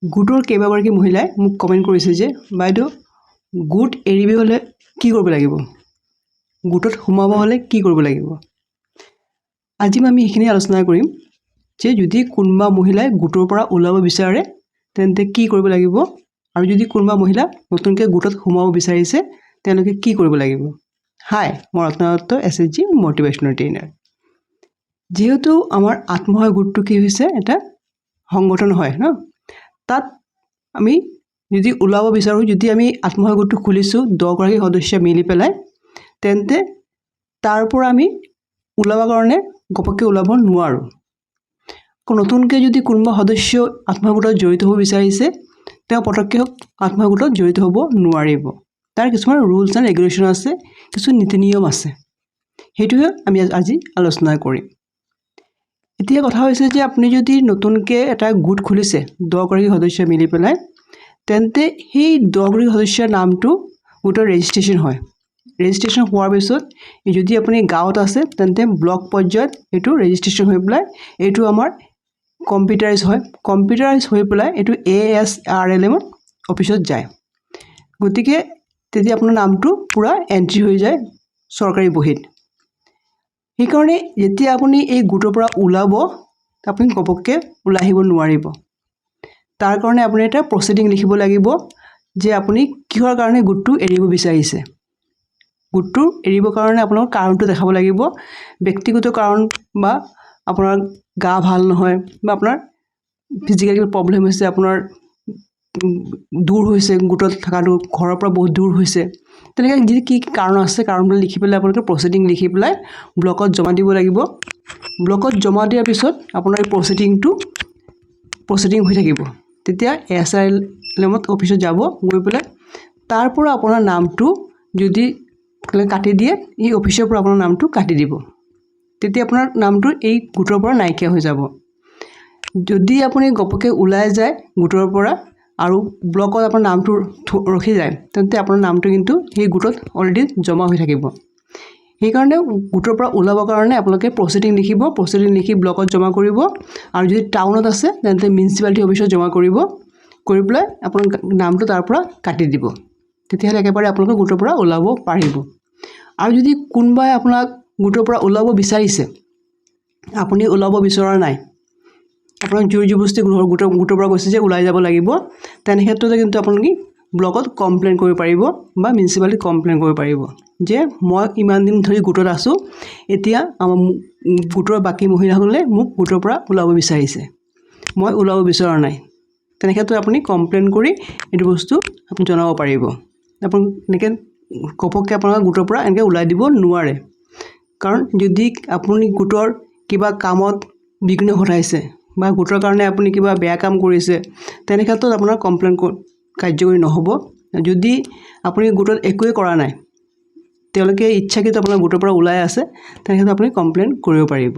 গোটৰ কেইবাগৰাকী মহিলাই মোক কমেণ্ট কৰিছে যে বাইদেউ গোট এৰিব হ'লে কি কৰিব লাগিব, গোটত সোমাব হ'লে কি কৰিব লাগিব। আজি আমি এইখিনি আলোচনা কৰিম যে যদি কোনোবা মহিলাই গোটৰ পৰা ওলাব বিচাৰে তেন্তে কি কৰিব লাগিব, আৰু যদি কোনোবা মহিলা নতুনকৈ গোটত সোমাব বিচাৰিছে তেওঁলোকে কি কৰিব লাগিব। হাই, মই Ratna Dutta, SSG motivational trainer. যেহেতু আমাৰ আত্মসহায়ক গোটটো কি হৈছে এটা সংগঠন হয় ন, তাত আমি যদি ওলাব বিচাৰোঁ, যদি আমি আত্মসহায়ক গোটটো খুলিছোঁ 10 গৰাকী সদস্য মিলি পেলাই, তেন্তে তাৰ পৰা আমি ওলাবৰ কাৰণে ঘপককৈ ওলাব নোৱাৰোঁ। নতুনকৈ যদি কোনোবা সদস্য আত্মসহায়ক গোটত জড়িত হ'ব বিচাৰিছে তেওঁ পটককৈ আত্মসহায়ক গোটত জড়িত হ'ব নোৱাৰিব। তাৰ কিছুমান ৰুলছ এণ্ড ৰেগুলেশ্যন আছে, কিছু নীতি নিয়ম আছে, সেইটোৱে আমি আজি আলোচনা কৰিম। এতিয়া কথা হৈছে যে আপুনি যদি নতুনকৈ এটা গোট খুলিছে 10 গৰাকী সদস্য মিলি পেলাই, তেন্তে সেই 10 গৰাকী সদস্যৰ নামটো গোটৰ ৰেজিষ্ট্ৰেশ্যন হয়। ৰেজিষ্ট্ৰেশ্যন হোৱাৰ পিছত যদি আপুনি গাঁৱত আছে তেন্তে ব্লক পৰ্যায়ত এইটো ৰেজিষ্ট্ৰেশ্যন হৈ পেলাই এইটো আমাৰ কম্পিউটাৰাইজ হয়। কম্পিউটাৰাইজ হৈ পেলাই এইটো ASRLM অফিচত যায়। গতিকে তেতিয়া আপোনাৰ নামটো পূৰা এণ্ট্ৰি হৈ যায় চৰকাৰী বহীত। সেইকাৰণে যেতিয়া আপুনি এই গোটৰ পৰা ওলাব আপুনি ঘপককৈ ওলাই আহিব নোৱাৰিব। তাৰ কাৰণে আপুনি এটা প্ৰচিডিং লিখিব লাগিব যে আপুনি কিহৰ কাৰণে গোটটো এৰিব বিচাৰিছে। গোটটো এৰিবৰ কাৰণে আপোনালোকৰ কাৰণটো দেখাব লাগিব। ব্যক্তিগত কাৰণ বা আপোনাৰ গা ভাল নহয় বা আপোনাৰ ফিজিকেল প্ৰব্লেম হৈছে, আপোনাৰ দূৰ হৈছে গোটত থকাটো, ঘৰৰ পৰা বহুত দূৰ হৈছে, তেনেকৈ যি কি কাৰণ আছে কাৰণবিলাক লিখি পেলাই আপোনালোকে প্ৰচিডিং লিখি পেলাই ব্লকত জমা দিব লাগিব। ব্লকত জমা দিয়াৰ পিছত আপোনাৰ এই প্ৰচিডিং হৈ থাকিব। তেতিয়া ASRLM অফিচত যাব, গৈ পেলাই তাৰ পৰা আপোনাৰ নামটো যদি কাটি দিয়ে, এই অফিচৰ পৰা আপোনাৰ নামটো কাটি দিব। তেতিয়া আপোনাৰ নামটো এই গোটৰ পৰা নাইকিয়া হৈ যাব। যদি আপুনি ঘপককৈ ওলাই যায় গোটৰ পৰা আৰু ব্লকত আপোনাৰ নামটো ৰখি যায়, তেন্তে আপোনাৰ নামটো কিন্তু সেই গোটত অলৰেডি জমা হৈ থাকিব। সেইকাৰণে গোটৰ পৰা ওলাবৰ কাৰণে আপোনালোকে প্ৰচিডিং লিখিব, প্ৰচিডিং লিখি ব্লকত জমা কৰিব, আৰু যদি টাউনত আছে তেন্তে মিউনিচিপালিটি অফিচত জমা কৰিব, কৰি পেলাই আপোনাৰ নামটো তাৰ পৰা কাটি দিব। তেতিয়াহ'লে একেবাৰে আপোনালোকে গোটৰ পৰা ওলাব পাৰিব। আৰু যদি কোনোবাই আপোনাক গোটৰ পৰা ওলাব বিচাৰিছে, আপুনি ওলাব বিচৰা নাই, আপোনাক জোৰ জবৰদস্তি গোটৰ পৰা কৈছে যে ওলাই যাব লাগিব, তেনে ক্ষেত্ৰতে কিন্তু আপোনালোকে ব্লকত কমপ্লেইন কৰিব পাৰিব বা মিউনিচিপালিটিত কমপ্লেইন কৰিব পাৰিব যে মই ইমান দিন ধৰি গোটত আছোঁ, এতিয়া আমাৰ গোটৰ বাকী মহিলাসকলে মোক গোটৰ পৰা ওলাব বিচাৰিছে, মই ওলাব বিচৰা নাই। তেনে ক্ষেত্ৰত আপুনি কমপ্লেইন কৰি এইটো বস্তু আপুনি জনাব পাৰিব। আপুনি এনেকৈ ঘপককৈ আপোনাক গোটৰ পৰা এনেকৈ ওলাই দিব নোৱাৰে। কাৰণ যদি আপুনি গোটৰ কিবা কামত বিঘ্ন ঘটাইছে বা গোটৰ কাৰণে আপুনি কিবা বেয়া কাম কৰিছে, তেনে ক্ষেত্ৰত আপোনাৰ কমপ্লেইন কাৰ্যকৰী নহ'ব। যদি আপুনি গোটত একোৱে কৰা নাই, তেওঁলোকে ইচ্ছাকৃত আপোনাৰ গোটৰ পৰা ওলাই আছে, তেনে ক্ষেত্ৰত আপুনি কমপ্লেইন কৰিব পাৰিব।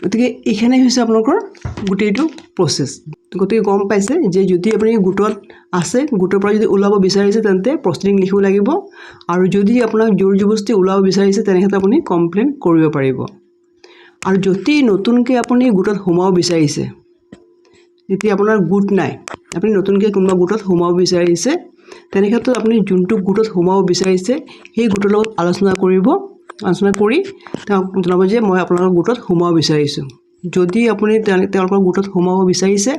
গতিকে এইখিনিয়ে হৈছে আপোনালোকৰ গোটেইটো প্ৰচেছ। গতিকে গম পাইছে যে যদি আপুনি গোটত আছে, গোটৰ পৰা যদি ওলাব বিচাৰিছে তেন্তে প্ৰচিডিং লিখিব লাগিব, আৰু যদি আপোনাক জোৰ জবৰদস্তি ওলাব বিচাৰিছে তেনে ক্ষেত্ৰত আপুনি কমপ্লেইন কৰিব পাৰিব। আৰু যদি নতুনকৈ আপুনি গোটত সোমাব বিচাৰিছে, যেতিয়া আপোনাৰ গোট নাই, আপুনি নতুনকৈ কোনোবা গোটত সোমাব বিচাৰিছে, তেনে ক্ষেত্ৰত আপুনি যোনটো গোটত সোমাব বিচাৰিছে সেই গোটৰ লগত আলোচনা কৰিব। আলোচনা কৰি তেওঁক জনাব যে মই আপোনালোকৰ গোটত সোমাব বিচাৰিছোঁ। যদি আপুনি তেওঁলোকৰ গোটত সোমাব বিচাৰিছে,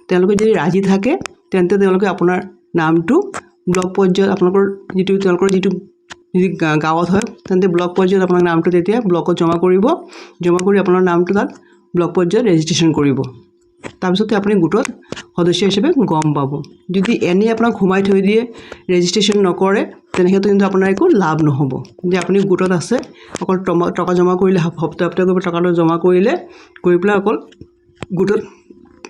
তেওঁলোকে যদি ৰাজি থাকে তেন্তে তেওঁলোকে আপোনাৰ নামটো ব্লক পৰ্যায়ত তেওঁলোকৰ যিটো যদি গাঁৱত হয় তেন্তে ব্লক পৰ্যায়ত আপোনাৰ নামটো তেতিয়া ব্লকত জমা কৰিব। জমা কৰি আপোনাৰ নামটো তাত ব্লক পৰ্যায়ত ৰেজিষ্ট্ৰেশ্যন কৰিব। তাৰপিছতে আপুনি গোটত সদস্য হিচাপে গম পাব। যদি এনেই আপোনাক সোমাই থৈ দিয়ে, ৰেজিষ্ট্ৰেশ্যন নকৰে, তেনে ক্ষেত্ৰত কিন্তু আপোনাৰ একো লাভ নহ'ব। যে আপুনি গোটত আছে, অকল টকা জমা কৰিলে, সপ্তাহে সপ্তাহে টকাটো জমা কৰি পেলাই অকল গোটত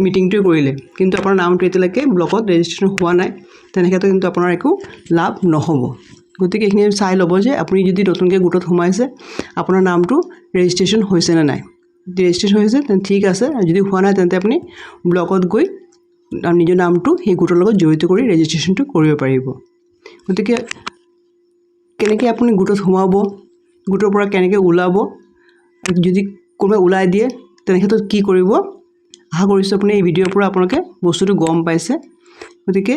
মিটিংটোৱে কৰিলে, কিন্তু আপোনাৰ নামটো এতিয়ালৈকে ব্লকত ৰেজিষ্ট্ৰেশ্যন হোৱা নাই, তেনে ক্ষেত্ৰত কিন্তু আপোনাৰ একো লাভ নহ'ব। গতিকে এইখিনি চাই ল'ব যে আপুনি যদি নতুনকৈ গোটত সোমাইছে, আপোনাৰ নামটো ৰেজিষ্ট্ৰেশ্যন হৈছে নে নাই। যদি ৰেজিষ্ট্ৰেশ্যন হৈছে তেন্তে ঠিক আছে, যদি হোৱা নাই তেন্তে আপুনি ব্লকত গৈ নিজৰ নামটো সেই গোটৰ লগত জড়িত কৰি ৰেজিষ্ট্ৰেশ্যনটো কৰিব পাৰিব। গতিকে কেনেকৈ আপুনি গোটত সোমাব, গোটৰ পৰা কেনেকৈ ওলাব, যদি কোনোবাই ওলাই দিয়ে তেনে ক্ষেত্ৰত কি কৰিব, আশা কৰিছোঁ আপুনি এই ভিডিঅ'ৰ পৰা আপোনালোকে বস্তুটো গম পাইছে গতিকে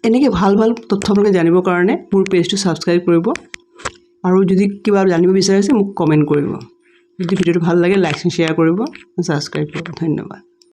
এনেকৈ ভাল ভাল তথ্য আপোনালোকে জানিবৰ কাৰণে মোৰ পেজটো ছাবস্ক্ৰাইব কৰিব আৰু যদি কিবা জানিব বিচাৰিছে মোক কমেণ্ট কৰিব যদি ভিডিঅ'টো ভাল লাগে লাইক শ্বেয়াৰ কৰিব ছাবস্ক্ৰাইব কৰিব ধন্যবাদ